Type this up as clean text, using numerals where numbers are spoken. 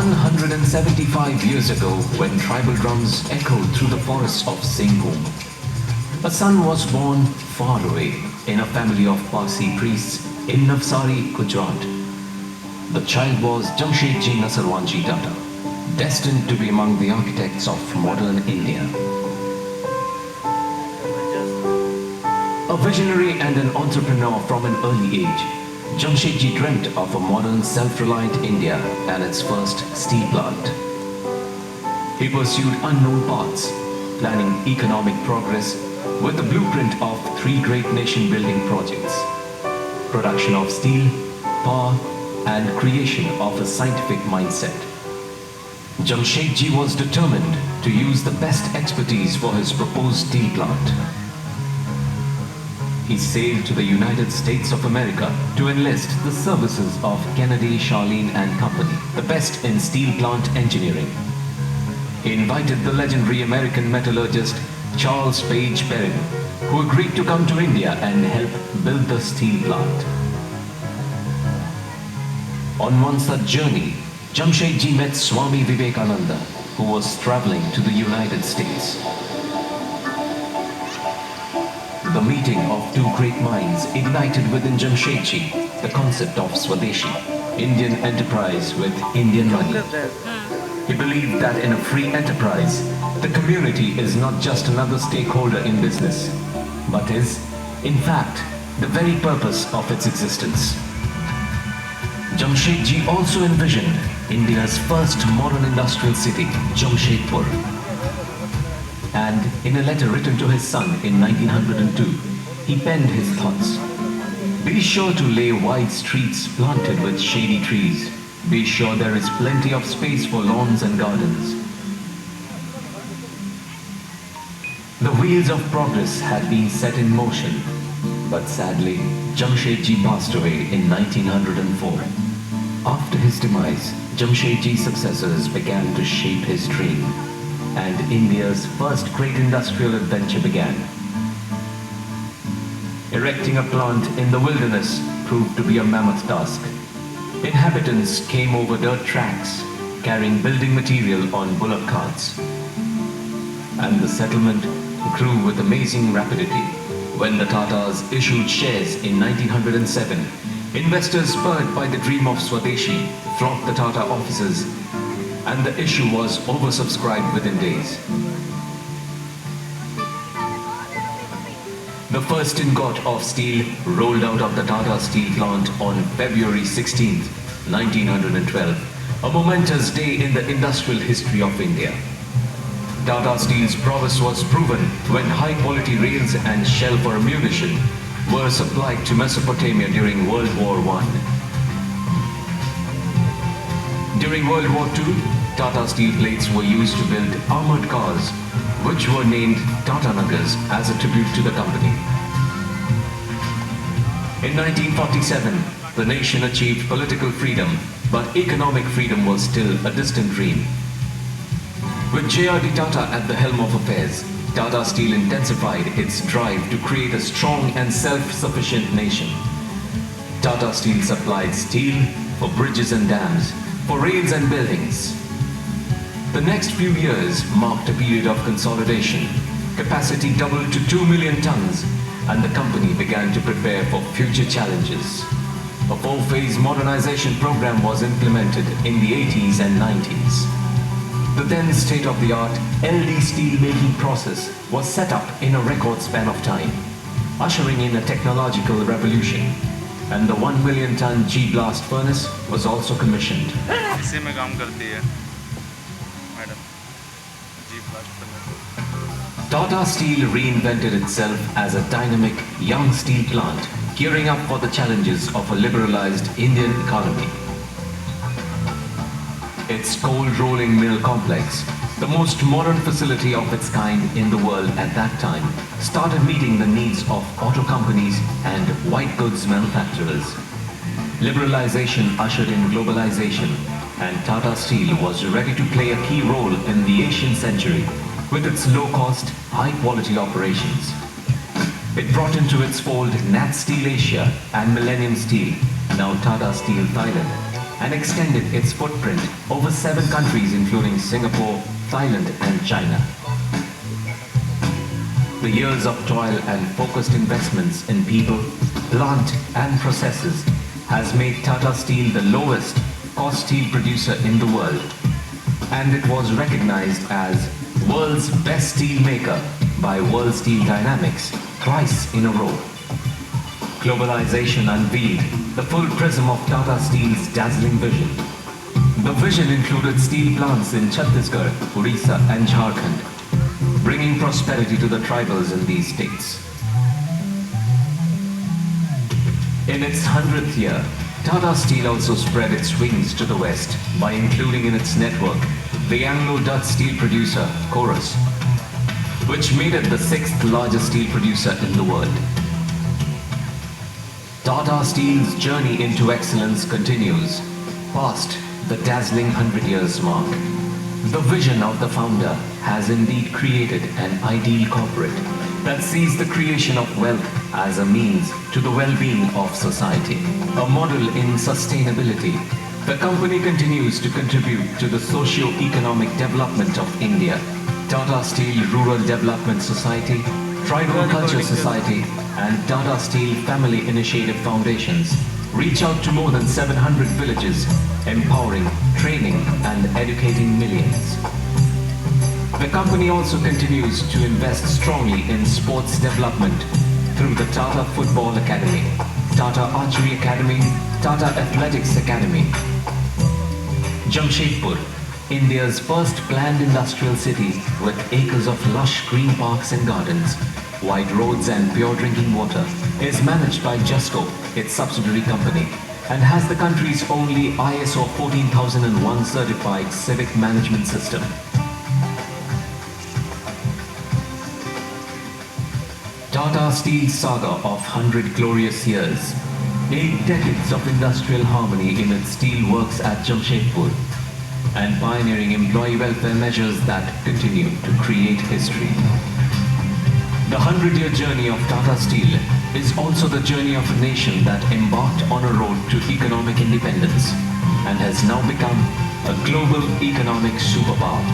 175 years ago, when tribal drums echoed through the forests of Singhbhum, a son was born far away in a family of Parsi priests in Navsari, Gujarat. The child was Jamshedji Nasarwanji Tata, destined to be among the architects of modern India. A visionary and an entrepreneur from an early age, Jamshedji dreamt of a modern self-reliant India and its first steel plant. He pursued unknown paths, planning economic progress with the blueprint of three great nation-building projects: production of steel, power, and creation of a scientific mindset. Jamshedji was determined to use the best expertise for his proposed steel plant. He sailed to the United States of America to enlist the services of Kennedy, Charlene and Company, the best in steel plant engineering. He invited the legendary American metallurgist Charles Page Perrin, who agreed to come to India and help build the steel plant. On one such journey, Jamshedji met Swami Vivekananda, who was traveling to the United States. The meeting of two great minds ignited within Jamshedji the concept of Swadeshi, Indian enterprise with Indian money. He believed that in a free enterprise, the community is not just another stakeholder in business, but is, in fact, the very purpose of its existence. Jamshedji also envisioned India's first modern industrial city, Jamshedpur. And in a letter written to his son in 1902, he penned his thoughts. Be sure to lay wide streets planted with shady trees. Be sure there is plenty of space for lawns and gardens. The wheels of progress had been set in motion, but sadly, Jamshedji passed away in 1904. After his demise, Jamshedji's successors began to shape his dream, and India's first great industrial adventure began. Erecting a plant in the wilderness proved to be a mammoth task. Inhabitants came over dirt tracks, carrying building material on bullock carts. And the settlement grew with amazing rapidity. When the Tatars issued shares in 1907, investors spurred by the dream of Swadeshi flocked the Tata offices, and the issue was oversubscribed within days. The first ingot of steel rolled out of the Tata steel plant on February 16, 1912, a momentous day in the industrial history of India. Tata Steel's prowess was proven when high-quality rails and shell for ammunition were supplied to Mesopotamia during World War I. During World War II, Tata steel plates were used to build armored cars, which were named Tata Nagars as a tribute to the company. In 1947, the nation achieved political freedom, but economic freedom was still a distant dream. With J.R.D. Tata at the helm of affairs, Tata Steel intensified its drive to create a strong and self-sufficient nation. Tata Steel supplied steel for bridges and dams, for rails and buildings. The next few years marked a period of consolidation. Capacity doubled to 2 million tons, and the company began to prepare for future challenges. A four-phase modernization program was implemented in the 80s and 90s. The then state-of-the-art LD steel making process was set up in a record span of time, ushering in a technological revolution. And the 1 million ton G-blast furnace was also commissioned. इसी में काम करती है madam G-blast furnace. Tata Steel reinvented itself as a dynamic young steel plant, gearing up for the challenges of a liberalized Indian economy. Its cold rolling mill complex, the most modern facility of its kind in the world at that time, started meeting the needs of auto companies and white goods manufacturers. Liberalization ushered in globalization, and Tata Steel was ready to play a key role in the Asian century with its low-cost, high-quality operations. It brought into its fold Nat Steel Asia and Millennium Steel, now Tata Steel Thailand, and extended its footprint over 7 countries including Singapore, Thailand and China. The years of toil and focused investments in people, plant and processes has made Tata Steel the lowest cost steel producer in the world, and it was recognized as world's best steel maker by World Steel Dynamics twice in a row. Globalization unveiled the full prism of Tata Steel's dazzling vision. The vision included steel plants in Chhattisgarh, Odisha and Jharkhand, bringing prosperity to the tribals in these states. In its 100th year, Tata Steel also spread its wings to the west by including in its network the Anglo-Dutch steel producer Corus, which made it the 6th largest steel producer in the world. Tata Steel's journey into excellence continues, past the dazzling 100 years mark. The vision of the founder has indeed created an ideal corporate that sees the creation of wealth as a means to the well-being of society. A model in sustainability, the company continues to contribute to the socio-economic development of India. Tata Steel Rural Development Society, Tribal Culture Society and Tata Steel Family Initiative Foundations reach out to more than 700 villages, empowering, training and educating millions. The company also continues to invest strongly in sports development through the Tata Football Academy, Tata Archery Academy, Tata Athletics Academy. Jamshedpur, India's first planned industrial city with acres of lush green parks and gardens, wide roads and pure drinking water, is managed by Jusco, its subsidiary company, and has the country's only ISO 14001 certified civic management system. Tata Steel's saga of 100 glorious years, 8 decades of industrial harmony in its steel works at Jamshedpur, and pioneering employee welfare measures that continue to create history. The 100-year journey of Tata Steel is also the journey of a nation that embarked on a road to economic independence and has now become a global economic superpower.